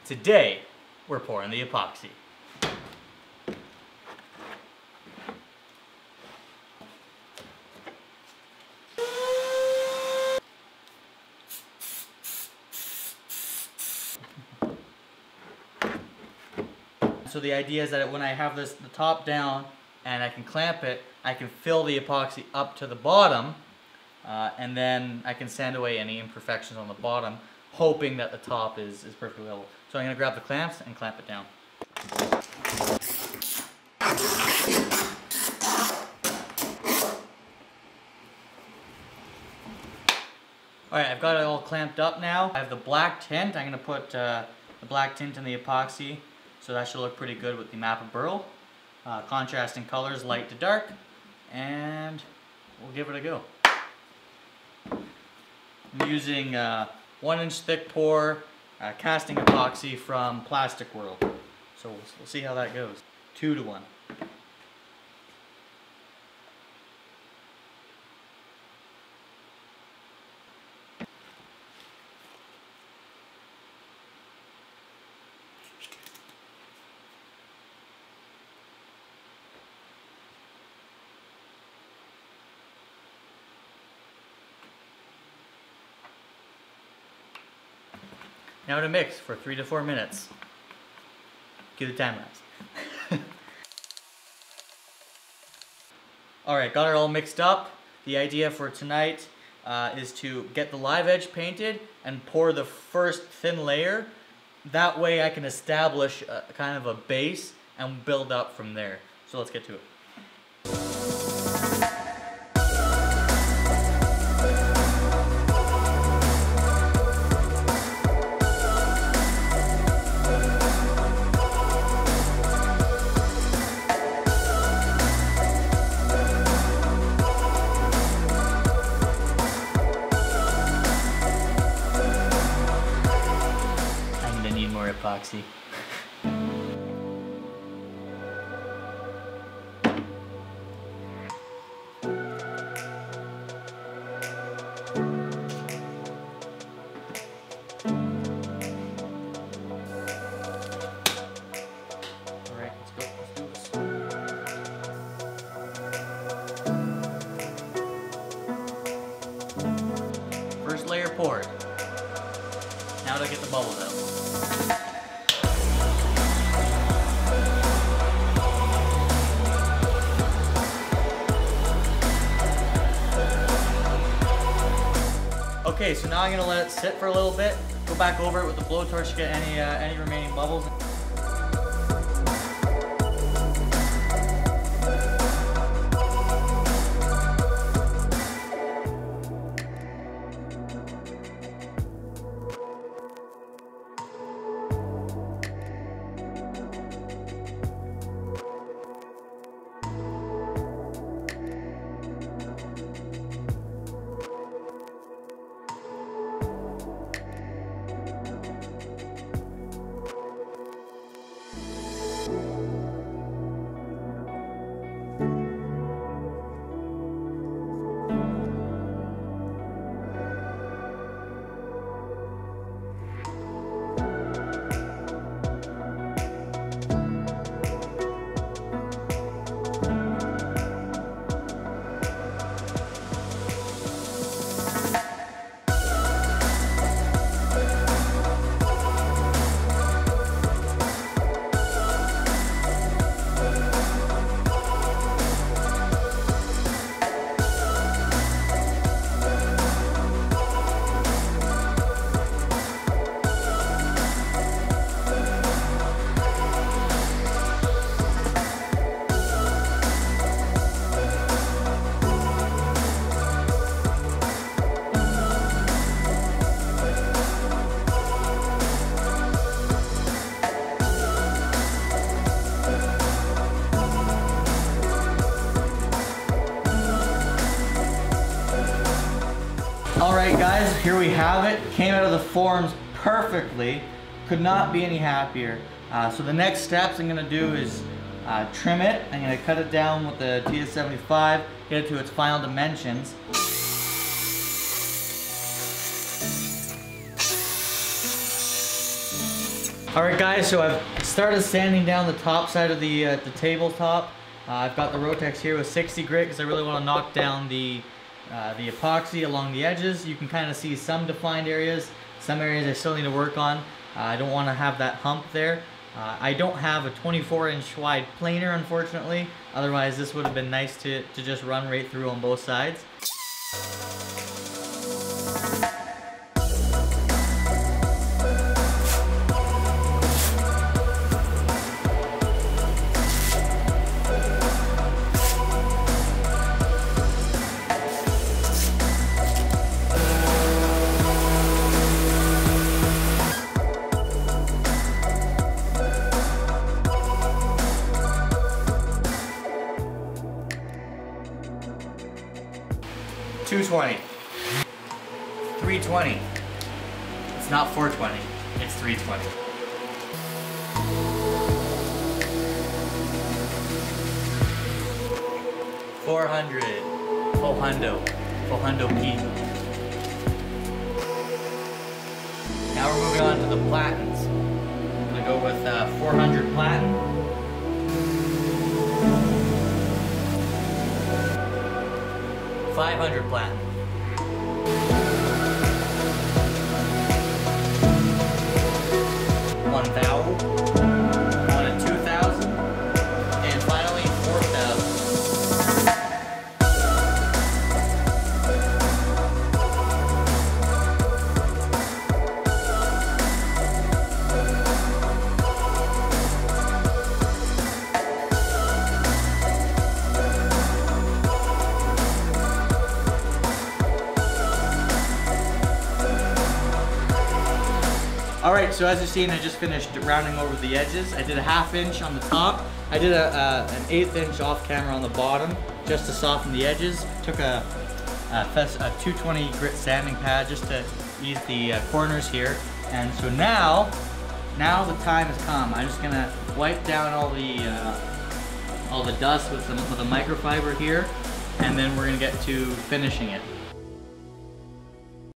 Today, we're pouring the epoxy. So the idea is that when I have the top down and I can clamp it, I can fill the epoxy up to the bottom, and then I can sand away any imperfections on the bottom, hoping that the top is perfectly level. So I'm going to grab the clamps and clamp it down. Alright, I've got it all clamped up now. I have the black tint. I'm going to put the black tint in the epoxy, so that should look pretty good with the Mappa Burl. Contrasting colors, light to dark, and we'll give it a go. I'm using 1-inch thick pour casting epoxy from Plastic World. So we'll see how that goes. 2 to 1. Now to mix for 3 to 4 minutes. Cue the time lapse. Alright, got it all mixed up. The idea for tonight is to get the live edge painted and pour the first thin layer. That way I can establish kind of a base and build up from there. So let's get to it. Epoxy. Alright, let's go. Let's do this. First layer poured. Now to get the bubbles out. Okay, so now I'm going to let it sit for a little bit, go back over it with the blowtorch to get any remaining bubbles. Alright guys, here we have it. Came out of the forms perfectly. Could not be any happier. So the next steps I'm going to do is trim it. I'm going to cut it down with the TS75, get it to its final dimensions. Alright guys, so I've started sanding down the top side of the tabletop. I've got the Rotex here with 60 grit because I really want to knock down the epoxy along the edges. You can kind of see some defined areas. Some areas I still need to work on. I don't want to have that hump there. I don't have a 24-inch wide planer, unfortunately. Otherwise, this would have been nice to just run right through on both sides. $220, $320. It's not $420, it's $320. $400, full hundo P. Now we're moving on to the platins. I'm gonna go with 400 platin. 500 platin. 1,000. 2,000. And finally 4,000. Alright, so as you've seen, I just finished rounding over the edges. I did a 1/2 inch on the top. I did an 1/8 inch off camera on the bottom just to soften the edges. Took a 220 grit sanding pad just to ease the corners here. And so now the time has come. I'm just gonna wipe down all the dust with a microfiber here, and then we're gonna get to finishing it.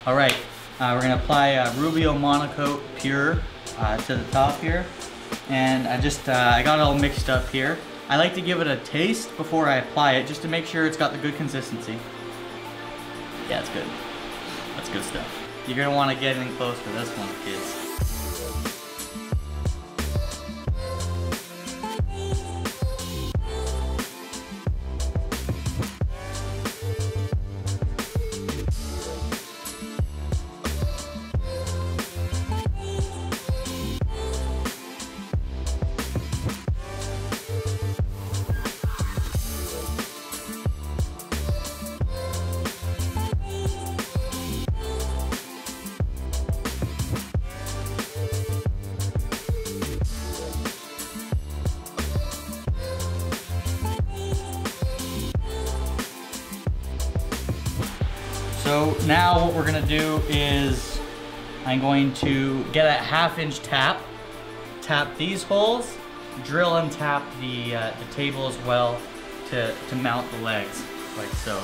Alright. We're going to apply Rubio Monocoat Pure to the top here, and I got it all mixed up here. I like to give it a taste before I apply it just to make sure it's got the good consistency. Yeah, it's good. That's good stuff. You're going to want to get in close to this one, kids. So now what we're gonna do is I'm going to get a 1/2 inch tap these holes, drill and tap the table as well to mount the legs, like so.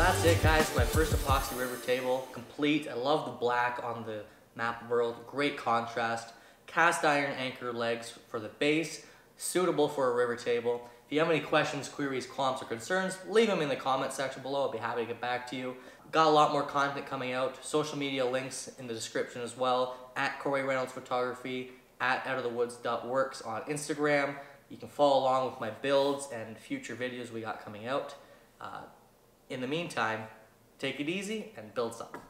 that's it, guys. My first epoxy river table, complete. I love the black on the Mappa Burl, great contrast. Cast iron anchor legs for the base, suitable for a river table. If you have any questions, queries, qualms, or concerns, leave them in the comment section below. I'll be happy to get back to you. Got a lot more content coming out. Social media links in the description as well. At Cory Reynolds Photography, at outofthewoods.works on Instagram. You can follow along with my builds and future videos we got coming out. In the meantime, take it easy and build something.